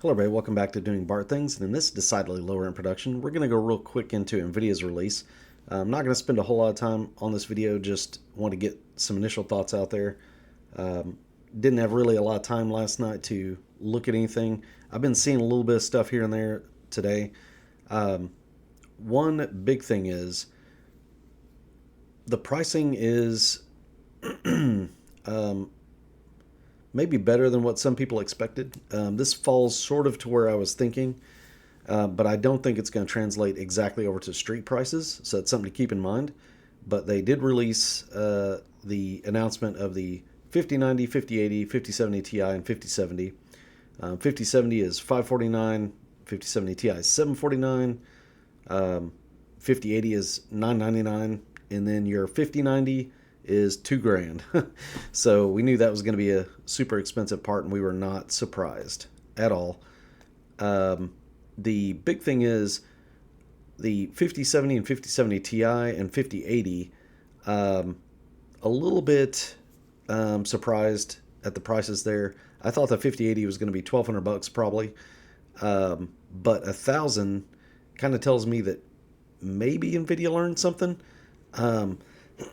Hello everybody, welcome back to Doing Bart Things, and in this decidedly lower end production, we're going to go real quick into Nvidia's release. I'm not going to spend a whole lot of time on this video, just want to get some initial thoughts out there. Didn't have really a lot of time last night to look at anything. I've been seeing a little bit of stuff here and there today. One big thing is the pricing is maybe better than what some people expected. This falls sort of to where I was thinking, but I don't think it's going to translate exactly over to street prices, so it's something to keep in mind. But they did release the announcement of the 5090, 5080, 5070 Ti, and 5070. 5070 is 549, 5070 Ti is 749, 5080 is 999, and then your 5090 is $2,000. So we knew that was going to be a super expensive part, and we were not surprised at all. The big thing is the 5070 and 5070 Ti and 5080. A little bit surprised at the prices there. I thought the 5080 was going to be $1,200 probably, but 1,000 kind of tells me that maybe Nvidia learned something.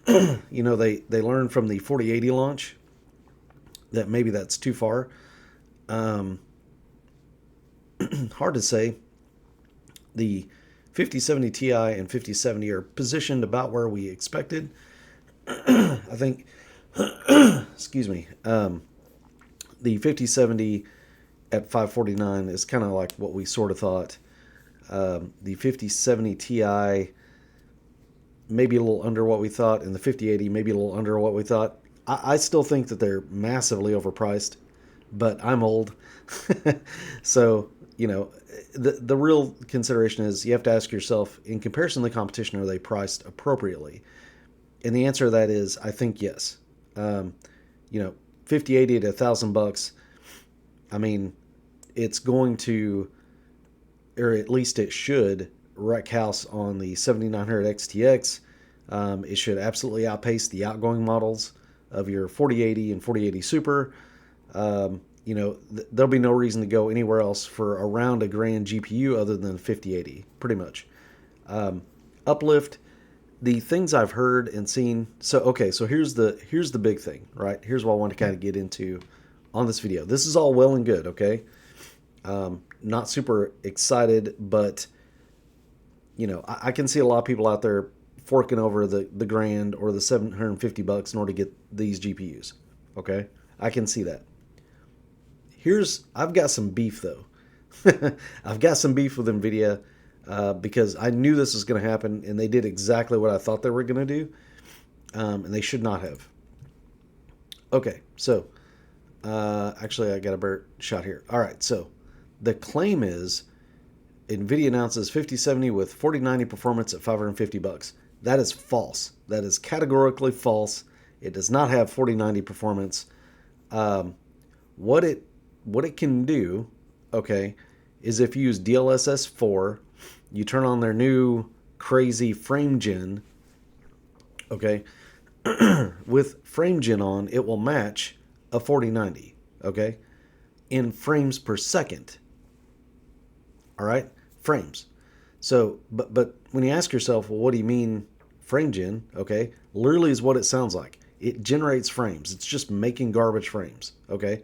They learned from the 4080 launch that maybe that's too far. Hard to say. The 5070 Ti and 5070 are positioned about where we expected. I think, excuse me, the 5070 at 549 is kind of like what we sort of thought. The 5070 Ti maybe a little under what we thought, and the 5080 maybe a little under what we thought. I still think that they're massively overpriced, but I'm old. So, the real consideration is you have to ask yourself, in comparison to the competition, are they priced appropriately? And the answer to that is, I think yes. 5080 to $1,000, I mean, it's going to, or at least it should, wreck house on the 7900 XTX. It should absolutely outpace the outgoing models of your 4080 and 4080 Super. There'll be no reason to go anywhere else for around $1,000 GPU other than 5080, pretty much. Uplift, the things I've heard and seen. So here's the big thing, right? Here's what I want to kind of get into on this video. This is all well and good, okay? Not super excited, but I can see a lot of people out there forking over the grand or the $750 in order to get these GPUs. Okay, I can see that. I've got some beef though. I've got some beef with Nvidia because I knew this was going to happen, and they did exactly what I thought they were going to do, and they should not have. Okay, so actually, I got a better shot here. All right, so the claim is Nvidia announces 5070 with 4090 performance at $550. That is false. That is categorically false. It does not have 4090 performance. What it can do, okay, is if you use DLSS 4, you turn on their new crazy frame gen, okay, with frame gen on, it will match a 4090, okay, in frames per second. All right, frames. So, but when you ask yourself, well, what do you mean frame gen? Okay, literally is what it sounds like. It generates frames. It's just making garbage frames. Okay,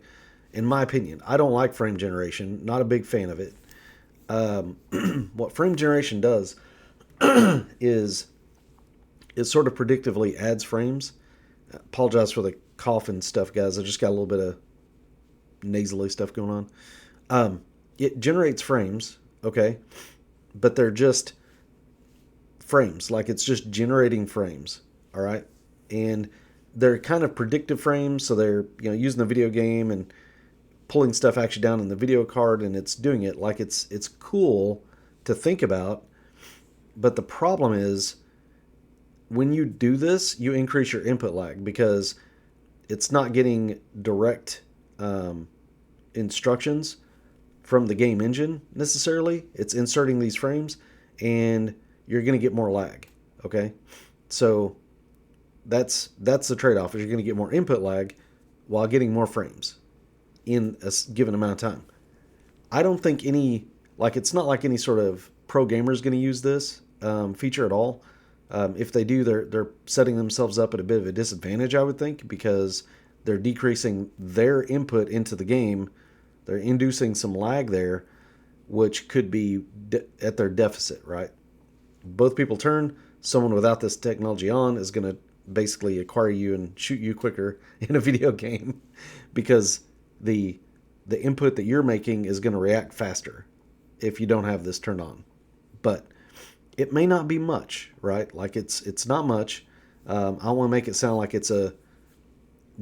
in my opinion, I don't like frame generation. Not a big fan of it. What frame generation does is it sort of predictively adds frames. Apologize for the cough and stuff, guys. I just got a little bit of nasally stuff going on. It generates frames. Okay, but they're just frames, like it's just generating frames. All right, and they're kind of predictive frames, so they're using the video game and pulling stuff actually down in the video card, and it's doing it like it's cool to think about. But the problem is when you do this, you increase your input lag because it's not getting direct instructions from the game engine necessarily. It's inserting these frames, and you're going to get more lag. Okay, so that's the trade-off. Is you're going to get more input lag while getting more frames in a given amount of time. I don't think any, like, it's not like any sort of pro gamer is going to use this feature at all. If they do, they're setting themselves up at a bit of a disadvantage, I would think, because they're decreasing their input into the game. They're inducing some lag there, which could be at their deficit, right? Both people turn. Someone without this technology on is going to basically acquire you and shoot you quicker in a video game because the the input that you're making is going to react faster if you don't have this turned on. But it may not be much, right? Like it's not much. I want to make it sound like it's a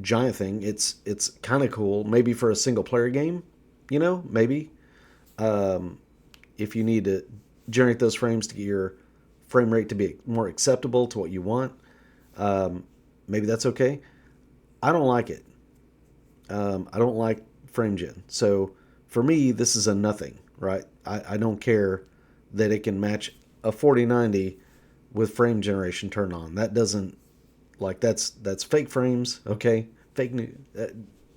giant thing. It's kind of cool, maybe for a single player game, maybe if you need to generate those frames to get your frame rate to be more acceptable to what you want, maybe that's okay. I don't like it. I don't like frame gen. So for me, this is a nothing, right? I don't care that it can match a 4090 with frame generation turned on. That doesn't, like, that's fake frames, okay? Fake news.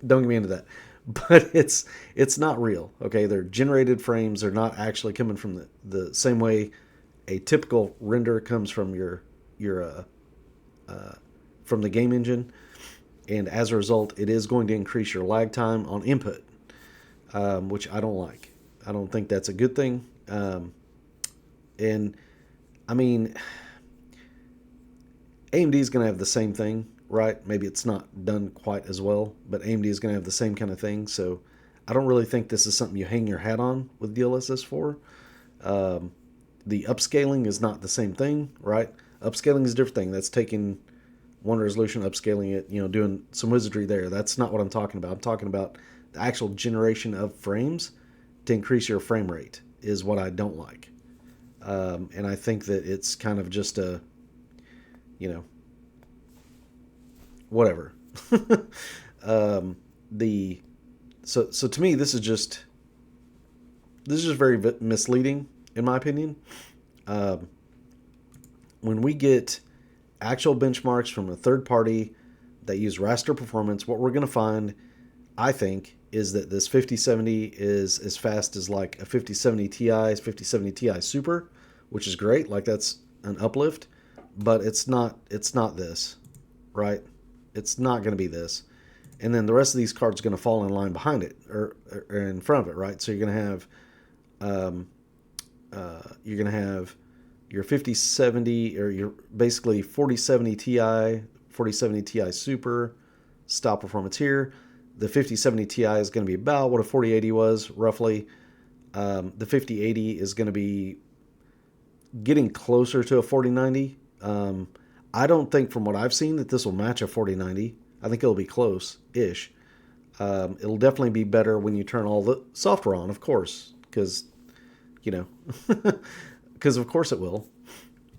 Don't get me into that. But it's not real, okay? They're generated frames. They're not actually coming from the same way a typical render comes from your from the game engine, and as a result, it is going to increase your lag time on input, which I don't like. I don't think that's a good thing. And I mean, AMD is going to have the same thing, right? Maybe it's not done quite as well, but AMD is going to have the same kind of thing. So I don't really think this is something you hang your hat on with DLSS for. The upscaling is not the same thing, right? Upscaling is a different thing. That's taking one resolution, upscaling it, doing some wizardry there. That's not what I'm talking about. I'm talking about the actual generation of frames to increase your frame rate is what I don't like. And I think that it's kind of just a, whatever. The so to me, this is just very misleading in my opinion. When we get actual benchmarks from a third party that use raster performance, what we're going to find, I think, is that this 5070 is as fast as like a 5070 Ti, 5070 Ti Super, which is great. Like, that's an uplift, but it's not this, right? It's not going to be this. And then the rest of these cards are going to fall in line behind it or in front of it, right? So you're going to have your 5070 or your basically 4070 Ti, 4070 Ti Super style performance here. The 5070 Ti is going to be about what a 4080 was, roughly. The 5080 is going to be getting closer to a 4090. I don't think, from what I've seen, that this will match a 4090. I think it'll be close-ish. It'll definitely be better when you turn all the software on, of course, because because of course it will.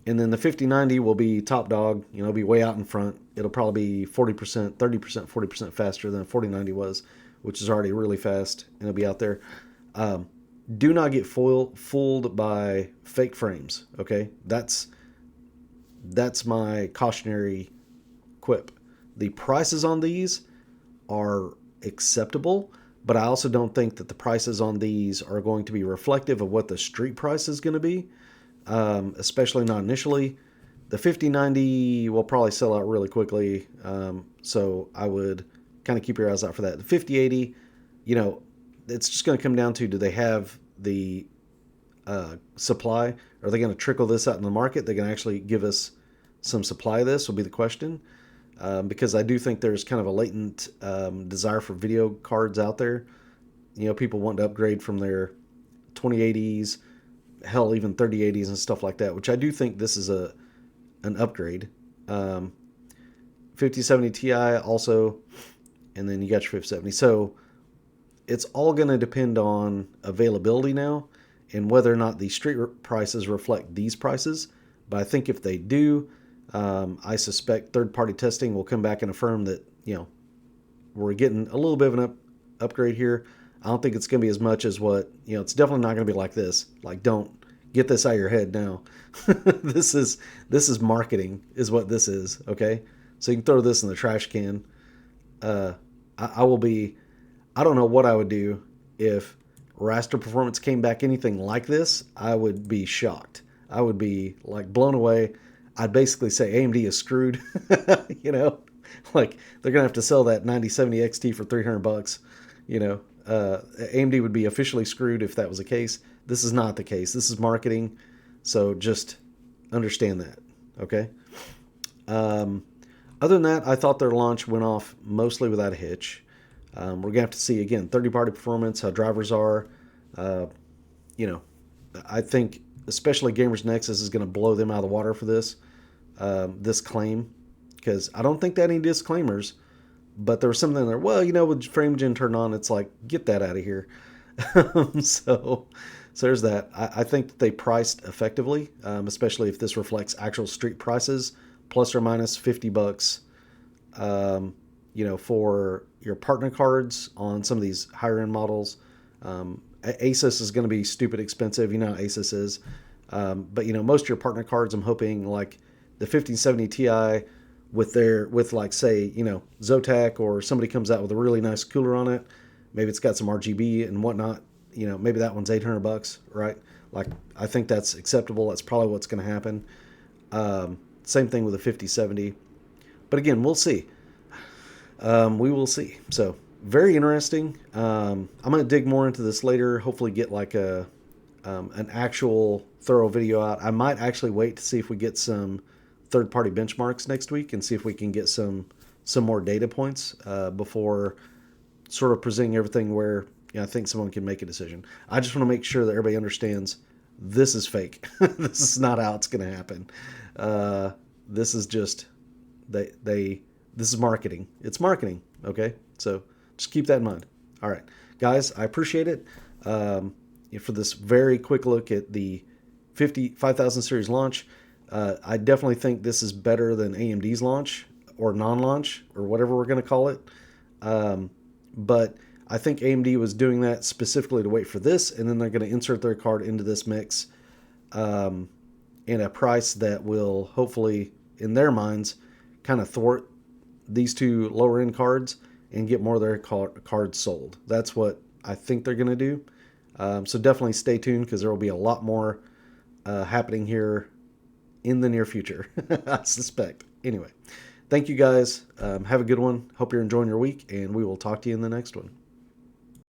And then the 5090 will be top dog, be way out in front. It'll probably be 40%, 30%, 40% faster than a 4090 was, which is already really fast, and it'll be out there. Do not get fooled by fake frames, okay? That's my cautionary quip. The prices on these are acceptable, but I also don't think that the prices on these are going to be reflective of what the street price is going to be, especially not initially. The 5090 will probably sell out really quickly, so I would kind of keep your eyes out for that. The 5080, it's just going to come down to, do they have the supply? Are they going to trickle this out in the market? They're going to actually give us some supply of this, will be the question. Because I do think there's kind of a latent desire for video cards out there. People want to upgrade from their 2080s, hell, even 3080s and stuff like that, which I do think this is an upgrade. 5070 Ti also, and then you got your 5070. So it's all going to depend on availability now and whether or not the street prices reflect these prices. But I think if they do, I suspect third-party testing will come back and affirm that, we're getting a little bit of an upgrade here. I don't think it's going to be as much as what, it's definitely not going to be like this. Like, don't get this out of your head now. This is marketing is what this is, okay? So you can throw this in the trash can. I don't know what I would do if raster performance came back anything like this, I would be shocked. I would be like blown away. I'd basically say AMD is screwed. you know, like they're gonna have to sell that 9070 XT for $300. You know, AMD would be officially screwed if that was the case. This is not the case. This is marketing, so just understand that. Okay. Other than that, I thought their launch went off mostly without a hitch. We're gonna have to see again 30-party performance, how drivers are. Uh, you know, I think especially Gamers Nexus is going to blow them out of the water for this claim, because I don't think they had any disclaimers, but there was something there. Well, with FrameGen turned on, it's like, get that out of here. so, so there's that. I think that they priced effectively, especially if this reflects actual street prices, plus or minus $50. For your partner cards on some of these higher end models. Asus is going to be stupid expensive. You know how Asus is. But most of your partner cards, I'm hoping like the 1570 Ti with like, say, Zotac, or somebody comes out with a really nice cooler on it. Maybe it's got some RGB and whatnot. Maybe that one's $800, right? Like, I think that's acceptable. That's probably what's going to happen. Same thing with the 5070. But again, we'll see. We will see. So very interesting. I'm going to dig more into this later. Hopefully get like an actual thorough video out. I might actually wait to see if we get some third-party benchmarks next week and see if we can get some more data points before sort of presenting everything where I think someone can make a decision. I just want to make sure that everybody understands this is fake. This is not how it's going to happen. This is just this is marketing. It's marketing, okay? So just keep that in mind. All right, guys, I appreciate it for this very quick look at the 5000 series launch. I definitely think this is better than AMD's launch or non-launch or whatever we're going to call it. But I think AMD was doing that specifically to wait for this, and then they're going to insert their card into this mix in a price that will hopefully, in their minds, kind of thwart these two lower end cards and get more of their cards sold. That's what I think they're going to do. So definitely stay tuned, because there will be a lot more happening here in the near future, I suspect. Anyway, thank you guys. Have a good one. Hope you're enjoying your week, and we will talk to you in the next one.